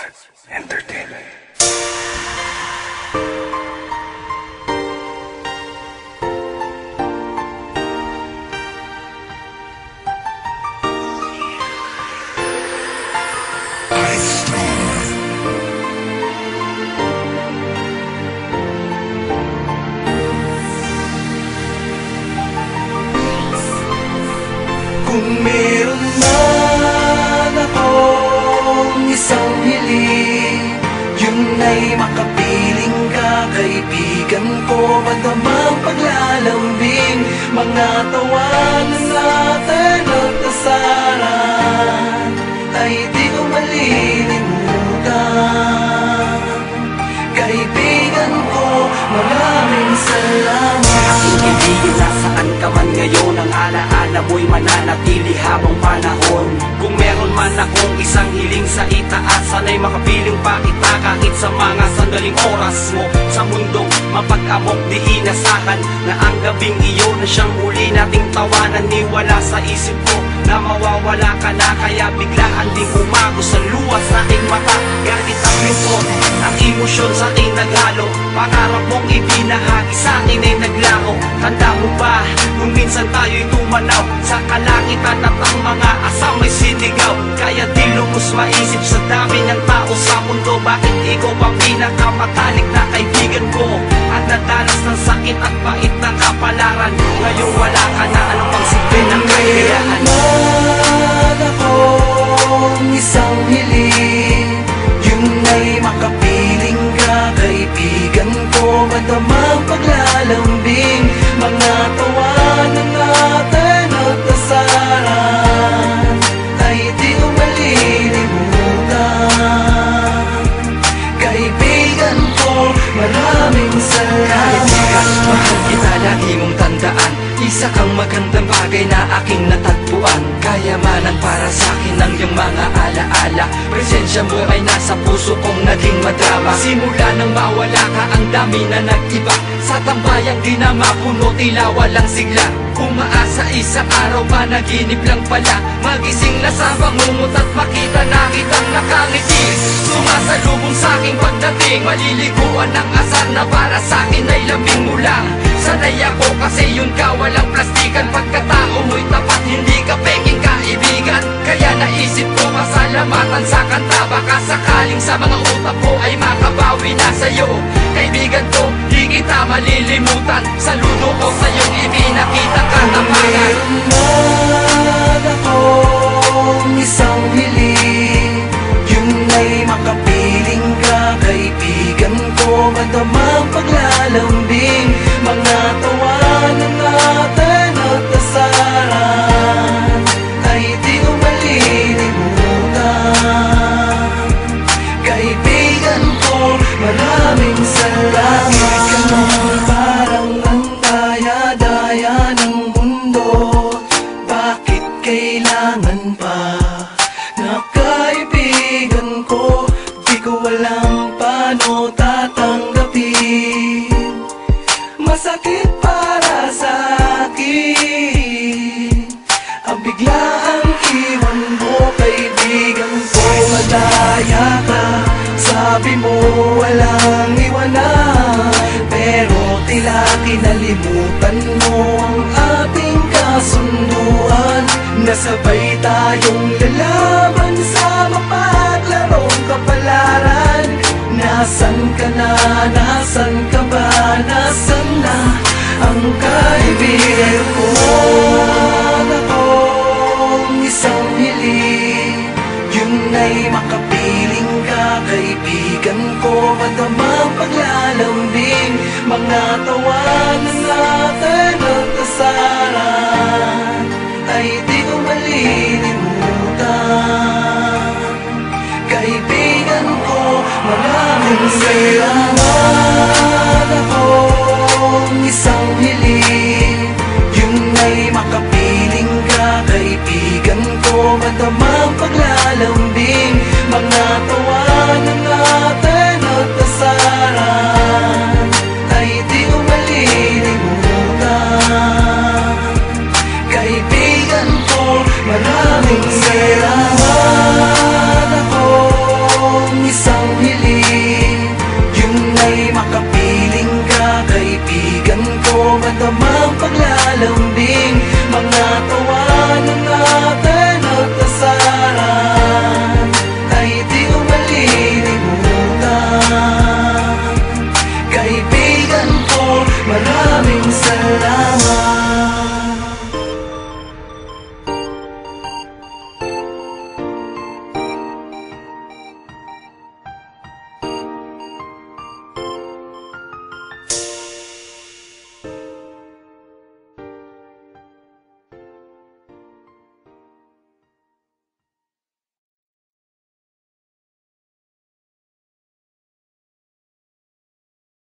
Entertainment. Kung meron man akong isang hiling, yun ay makapiling ka, kaibigan ko. Madamang paglalambing, mga tawanan natin at kasaran ay di ko malilimutan. Kaibigan ko, maraming salamat. Aking kaibigan, nasaan ka man ngayon, ang alaala mo'y mananatili habang panahon. Kung meron man akong isang hiling sa itaas, sana'y makapiling pa kita kahit sa mga sandaling oras mo sa mundong mapag-amok. Di inasahan na ang gabing iyon na siyang huli nating tawanan. Ni wala sa isip ko na mawawala ka na, kaya biglaan ding umago sa luwas sa aking mata. Galit ang lungkot, ang emosyon sa ating naghalo, pangarap mong ibinahagi sa akin ay naglaho. Tanda mo ba, nung minsan tayo'y tumanaw sa kalangitan at ang mga asam may sinigaw. Kaya di lubos maisip sa dami ng tao sa mundo, bakit ikaw ang pinakamatalik na kaibigan ko? At nadanas ng sakit at bait ng kapalaran, ngayon wala ka na, ano pang silbi ng kayayaan? Meron akong isang hiling, yun ay makapiling ka, kaibigan ko. Madamang paglalambing, mga tawanan natin at kasaran ay di ko malilimutan. Kaibigan ko, maraming salamat. Kaibigan, mahal kita, lagi mong tandaan, isa kang magandang bagay na aking natagpuan. Kayamanan para sa akin ang iyong mga alaala, presensya mo ay nasa puso kong naging madrama. Simula nang mawala ka, ang dami na nag-iba, sa tambayang di na mapuno, tila walang sigla. Umaasa isang araw, panaginip lang pala, magising na sa bangungot at makita na kitang nakangiti. Sumasalubong sa aking pagdating, maliliguan ng asar na para sa akin ay lambing mo lang. Sanay ako kasi yun ka, walang plastikan, pagkatao mo'y tapat, hindi ka peking kaibigan. Kaya naisip ko pasalamatan sa kanta, baka sakaling sa mga utak ko ay makabawi na sa'yo. Kaibigan ko, di kita malilimutan, saludo ko sa'yong ipinakita katapangan. Meron akong isang hiling, yun ay makapiling ka, kaibigan ko. Madamang paglalambing, mga tawanan natin at kasaran ay di ko malilimutan. Kaibigan ko, maraming salamat. Ganon parang ang daya-daya ng mundo, bakit kailangan pa na kaibigan ko? Di ko alam paano tatanggapin, masakit para sa akin ang biglaang iwan mo, kaibigan ko. Madaya ka, sabi mo walang iwanan, pero tila kinalimutan mo ang ating kasunduan. Nasabay tayong lalaban sa mapaglarong kapalaran. Nasaan ka na, nasaan ka ba, nasaan na ang kaibigan ko? Akong isang hiling, yun ay makapiling ka, kaibigan ko. Madamang paglalambing, mga tawanan natin at kasaran ay di ko malilimutan. Kaibigan ko, maraming salamat. Akong isang hiling, yun ay makapiling ka, kaibigan ko. Madamang paglalambing, mga tawanan